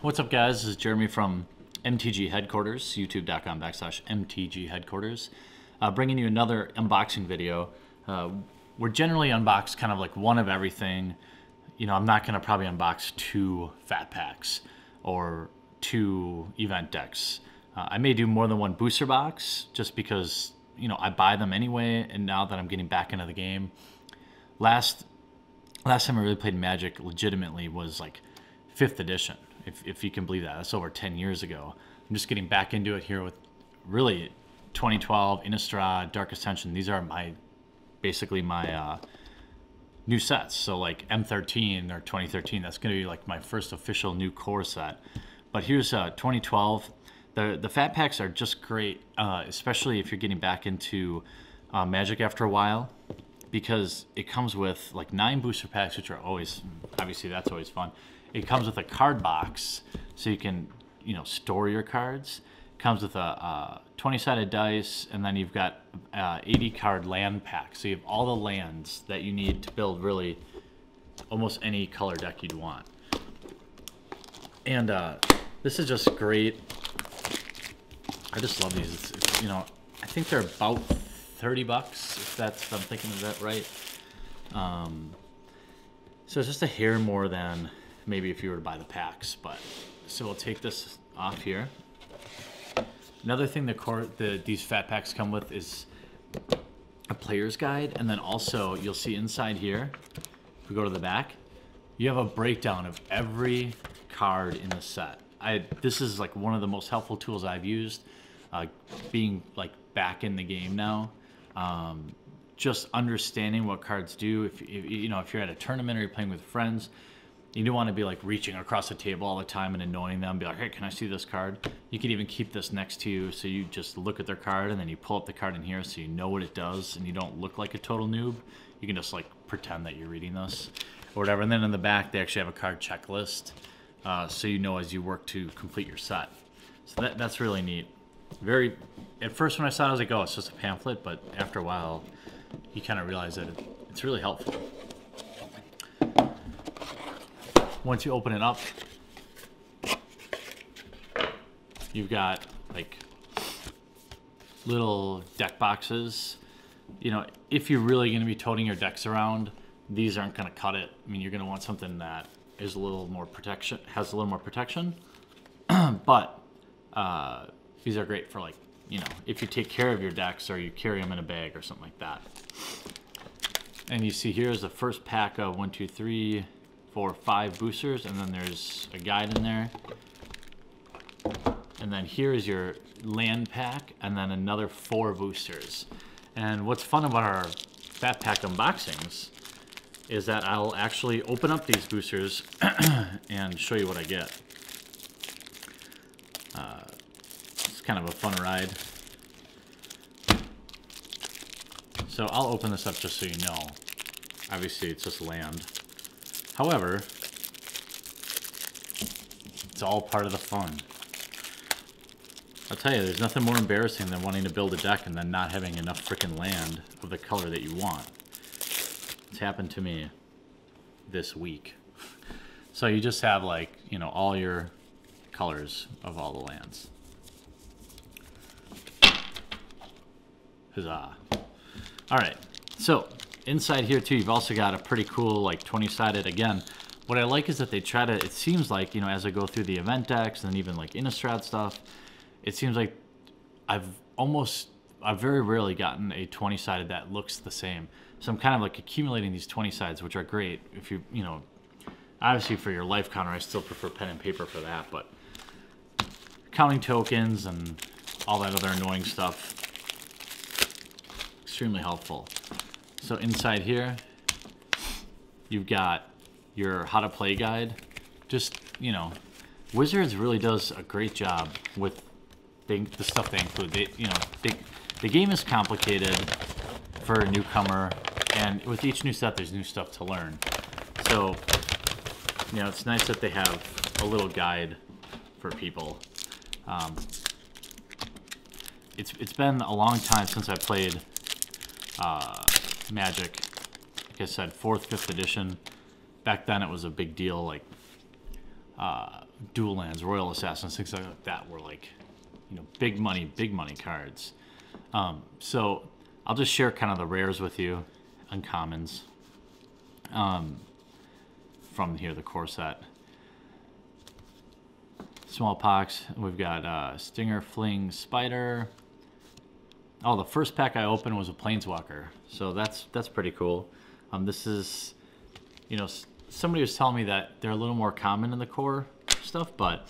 What's up, guys? This is Jeremy from MTG Headquarters, youtube.com/MTG Headquarters, bringing you another unboxing video. We're generally unbox kind of like one of everything. You know, I'm not going to probably unbox 2 fat packs or 2 event decks. I may do more than 1 booster box just because, you know, I buy them anyway, and now that I'm getting back into the game. Last time I really played Magic legitimately was like 5th edition. If you can believe that. That's over 10 years ago. I'm just getting back into it here with really 2012, Innistrad, Dark Ascension. These are basically my new sets. So like M13 or 2013, that's going to be like my first official new core set. But here's 2012. The fat packs are just great, especially if you're getting back into Magic after a while, because it comes with like 9 booster packs, which are always, obviously that's always fun. It comes with a card box, so you can, you know, store your cards. It comes with a 20-sided dice, and then you've got 80-card land pack. So you have all the lands that you need to build really almost any color deck you'd want. And this is just great. I just love these. It's, you know, I think they're about 30 bucks, if I'm thinking of that right. So it's just a hair more than maybe if you were to buy the packs, but so we'll take this off here. Another thing these fat packs come with is a player's guide, and then also you'll see inside here, if we go to the back, you have a breakdown of every card in the set. This is like one of the most helpful tools I've used, being like back in the game now. Just understanding what cards do. If you know, if you're at a tournament or you're playing with friends, you don't want to be like reaching across the table all the time and annoying them. Be like, hey, can I see this card? You could even keep this next to you, so you just look at their card and then you pull up the card in here so you know what it does and you don't look like a total noob. You can just like pretend that you're reading this or whatever. And then in the back they actually have a card checklist, so you know as you work to complete your set. So that's really neat. At first when I saw it, I was like, oh, it's just a pamphlet, but after a while you kind of realize that it's really helpful. Once you open it up, you've got like little deck boxes. You know, if you're really going to be toting your decks around, these aren't going to cut it. I mean, you're going to want something that is a little more protection, has a little more protection. But these are great for, like, you know, if you take care of your decks or you carry them in a bag or something like that. And you see here's the first pack of 1, 2, 3, 4, 5 boosters, and then there's a guide in there. And then here is your land pack, and then another 4 boosters. And what's fun about our fat pack unboxings is that I'll actually open up these boosters and show you what I get. It's kind of a fun ride. So I'll open this up just so you know. Obviously it's just land. However, it's all part of the fun. I'll tell you, there's nothing more embarrassing than wanting to build a deck and then not having enough freaking land of the color that you want. It's happened to me this week. So you just have, like, you know, all your colors of all the lands. Huzzah. Alright, so inside here too, you've also got a pretty cool, like, 20-sided. Again, what I like is that they try to, it seems like, you know, as I go through the event decks and even like Innistrad stuff, it seems like I've very rarely gotten a 20-sided that looks the same. So I'm kind of like accumulating these 20-sides, which are great. If you know, obviously for your life counter, I still prefer pen and paper for that, but counting tokens and all that other annoying stuff, extremely helpful. So inside here, you've got your how to play guide. Just, you know, Wizards really does a great job with the stuff they include. The game is complicated for a newcomer, and with each new set, there's new stuff to learn. So, you know, it's nice that they have a little guide for people. It's been a long time since I played Magic. Like I said, 4th, 5th edition. Back then it was a big deal. Like dual lands, royal assassins, things like that were like, you know, big money cards. So I'll just share kind of the rares with you, uncommons, from here, the core set. Smallpox, we've got Stinger, Fling, Spider. Oh, the first pack I opened was a Planeswalker, so that's pretty cool. This is, you know, somebody was telling me that they're a little more common in the core stuff, but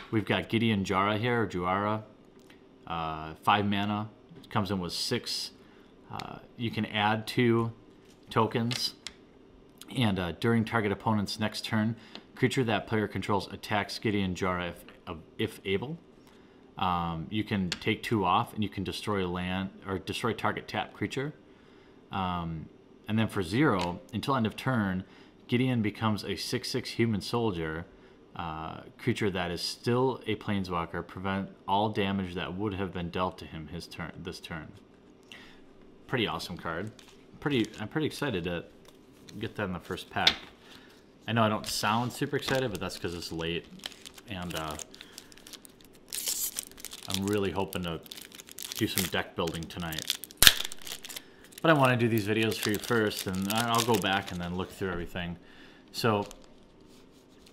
we've got Gideon Jara here, or Juara, 5 mana, it comes in with 6. You can add 2 tokens, and during target opponent's next turn, creature that player controls attacks Gideon Jara if able. You can take 2 off, and you can destroy land or destroy target tapped creature. And then for 0, until end of turn, Gideon becomes a 6/6 human soldier creature that is still a planeswalker. Prevent all damage that would have been dealt to him this turn. Pretty awesome card. I'm pretty excited to get that in the first pack. I know I don't sound super excited, but that's because it's late, and I'm really hoping to do some deck building tonight. But I want to do these videos for you first, and I'll go back and then look through everything. So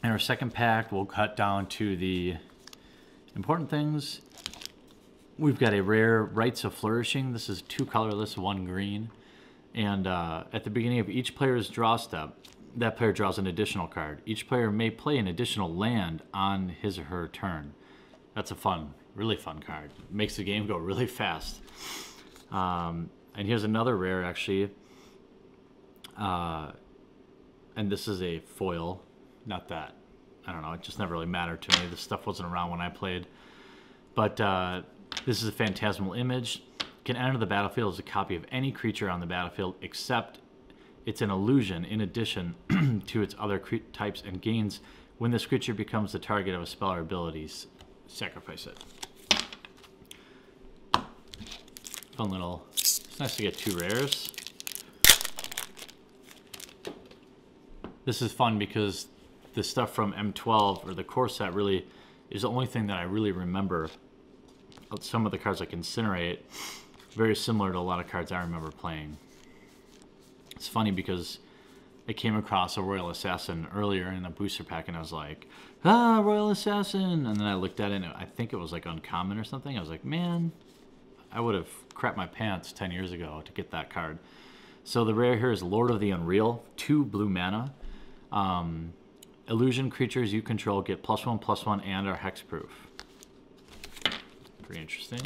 in our second pack, we'll cut down to the important things. We've got a rare Rites of Flourishing. This is 2 colorless, 1 green. And at the beginning of each player's draw step, that player draws an additional card. Each player may play an additional land on his or her turn. That's a fun, really fun card. It makes the game go really fast. And here's another rare, actually. And this is a foil. Not that. I don't know. It just never really mattered to me. This stuff wasn't around when I played. But this is a Phantasmal Image. Can enter the battlefield as a copy of any creature on the battlefield, except it's an illusion in addition to its other types, and gains when this creature becomes the target of a spell or abilities. Sacrifice it. Fun little. It's nice to get 2 rares. This is fun because the stuff from M12 or the core set really is the only thing that I really remember. Some of the cards like Incinerate, very similar to a lot of cards I remember playing. It's funny because I came across a Royal Assassin earlier in a booster pack, and I was like, ah, Royal Assassin! And then I looked at it, and I think it was like uncommon or something. I was like, man, I would have crapped my pants 10 years ago to get that card. So the rare here is Lord of the Unreal, 2 blue mana. Illusion creatures you control get +1/+1 and are hexproof. Pretty interesting.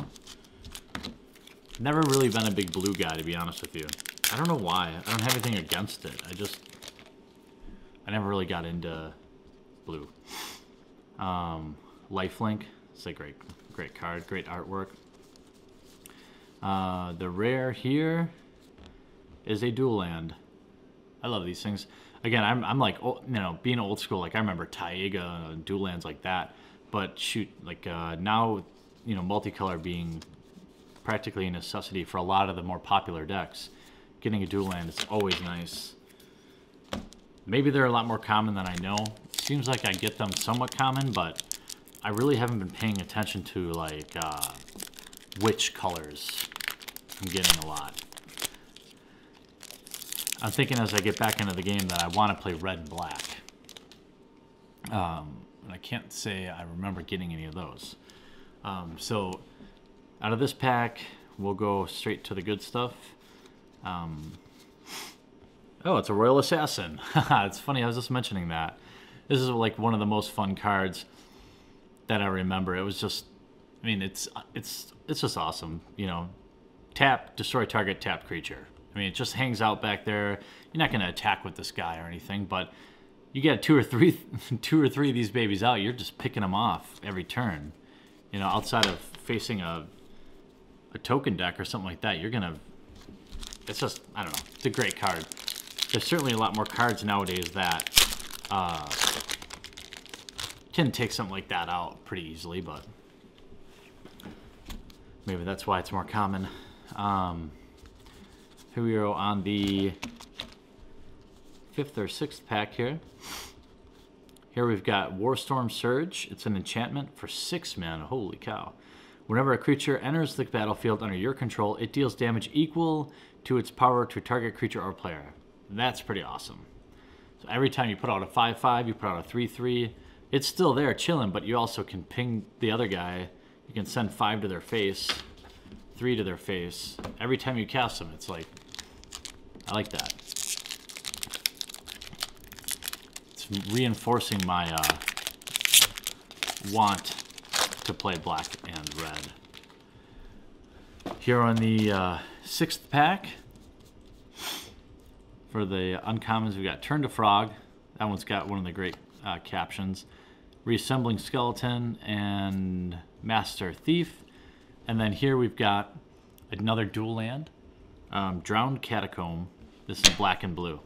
Never really been a big blue guy, to be honest with you. I don't know why. I don't have anything against it. I never really got into blue. Lifelink. It's a great card. Great artwork. The rare here is a dual land. I love these things. Again, I'm like, you know, being old school. Like I remember Taiga and dual lands like that. But shoot, like now, you know, multicolor being practically a necessity for a lot of the more popular decks. Getting a dual land is always nice. Maybe they're a lot more common than I know. Seems like I get them somewhat common, but I really haven't been paying attention to like which colors I'm getting a lot. I'm thinking as I get back into the game that I want to play red and black. And I can't say I remember getting any of those. So out of this pack, we'll go straight to the good stuff. Oh, it's a Royal Assassin. It's funny, I was just mentioning that. This is like one of the most fun cards that I remember. It was just, I mean, it's just awesome. You know, tap, destroy target tapped creature. I mean, it just hangs out back there. You're not going to attack with this guy or anything, but you get two or three of these babies out, you're just picking them off every turn. You know, outside of facing a token deck or something like that, you're going to... It's just, I don't know. It's a great card. There's certainly a lot more cards nowadays that can take something like that out pretty easily, but maybe that's why it's more common. Here we are on the 5th or 6th pack here. Here Here we've got Warstorm Surge. It's an enchantment for 6 mana. Holy cow. Whenever a creature enters the battlefield under your control, it deals damage equal to its power to target creature or player. That's pretty awesome. So every time you put out a 5/5, you put out a 3/3, it's still there chilling, but you also can ping the other guy. You can send 5 to their face, 3 to their face. Every time you cast them, it's like, I like that. It's reinforcing my want to play black and red. Here on the 6th pack, for the uncommons, we got Turn to Frog. That one's got one of the great captions. Reassembling Skeleton and Master Thief. And then here we've got another dual land, Drowned Catacomb. This is black and blue.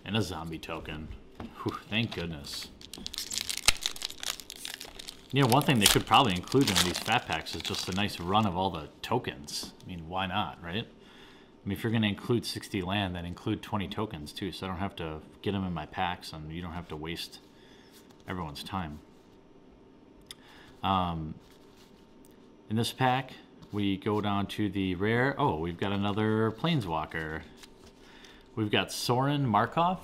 And a zombie token. Whew, thank goodness. You know, one thing they could probably include in these fat packs is just a nice run of all the tokens. I mean, why not, right? I mean, if you're going to include 60 land, then include 20 tokens too, so I don't have to get them in my packs and you don't have to waste everyone's time. In this pack, we go down to the rare. Oh, we've got another Planeswalker. We've got Sorin Markov.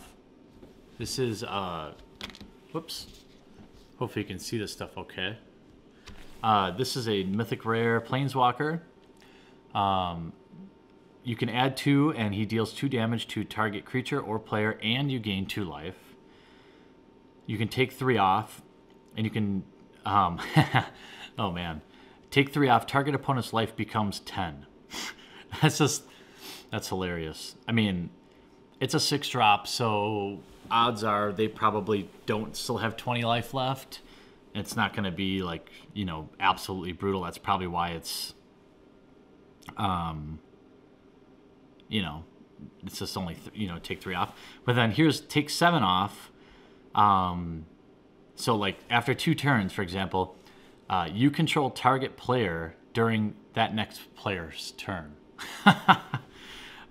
This is, whoops. Hopefully you can see this stuff okay. This is a mythic rare Planeswalker. You can add 2, and he deals 2 damage to target creature or player, and you gain 2 life. You can take 3 off, and you can, oh man. Take 3 off, target opponent's life becomes 10. That's hilarious. I mean, it's a 6-drop, so odds are they probably don't still have 20 life left. It's not going to be like, you know, absolutely brutal. That's probably why it's, you know, it's just only, you know, take 3 off. But then here's take 7 off. So like after 2 turns, for example, you control target player during that next player's turn.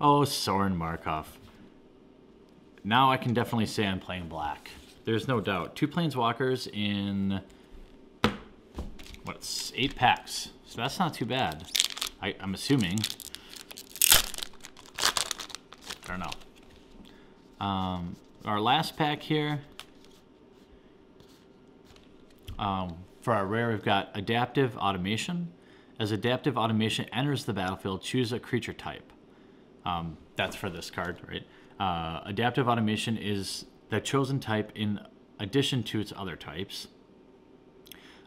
Oh, Sorin Markov. Now I can definitely say I'm playing black. There's no doubt. 2 Planeswalkers in, what's 8 packs. So that's not too bad. I'm assuming. I don't know. Our last pack here. For our rare, we've got Adaptive Automation. As Adaptive Automation enters the battlefield, choose a creature type. That's for this card, right? Adaptive Automation is the chosen type in addition to its other types.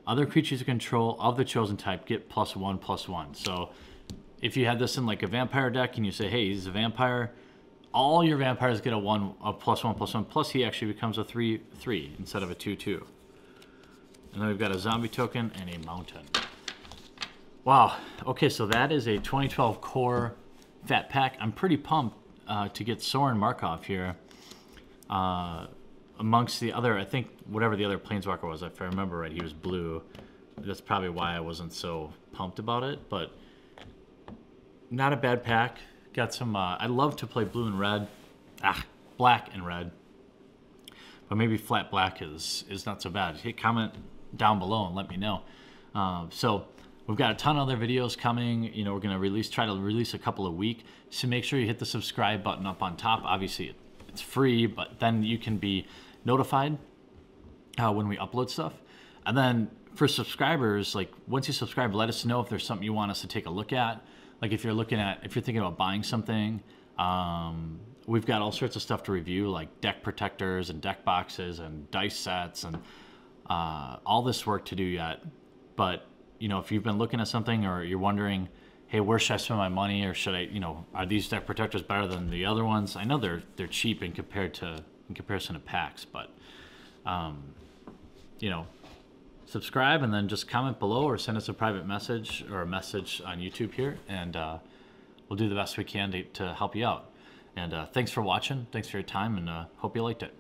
Other creatures of control of the chosen type get +1/+1. So if you had this in like a vampire deck and you say, hey, he's a vampire, all your vampires get a +1/+1, plus he actually becomes a 3/3 instead of a 2/2. And then we've got a zombie token and a mountain. Wow. Okay, so that is a 2012 core fat pack. I'm pretty pumped to get Sorin Markov here. Amongst the other, I think whatever the other Planeswalker was, if I remember right, he was blue. That's probably why I wasn't so pumped about it, but not a bad pack. Got some, I love to play blue and red. Black and red. But maybe flat black is not so bad. Hit comment down below and let me know. So we've got a ton of other videos coming. You know, we're gonna try to release a couple a week. So make sure you hit the subscribe button up on top. Obviously it's free, but then you can be notified when we upload stuff. And then for subscribers, like once you subscribe, let us know if there's something you want us to take a look at. Like if you're thinking about buying something, we've got all sorts of stuff to review, like deck protectors and deck boxes and dice sets and all this work to do yet. But you know, if you've been looking at something or you're wondering, hey, where should I spend my money, or should I, you know, are these deck protectors better than the other ones? I know they're cheap in comparison to packs, but you know, subscribe and then just comment below or send us a private message or a message on YouTube here, and we'll do the best we can to help you out. And thanks for watching. Thanks for your time, and hope you liked it.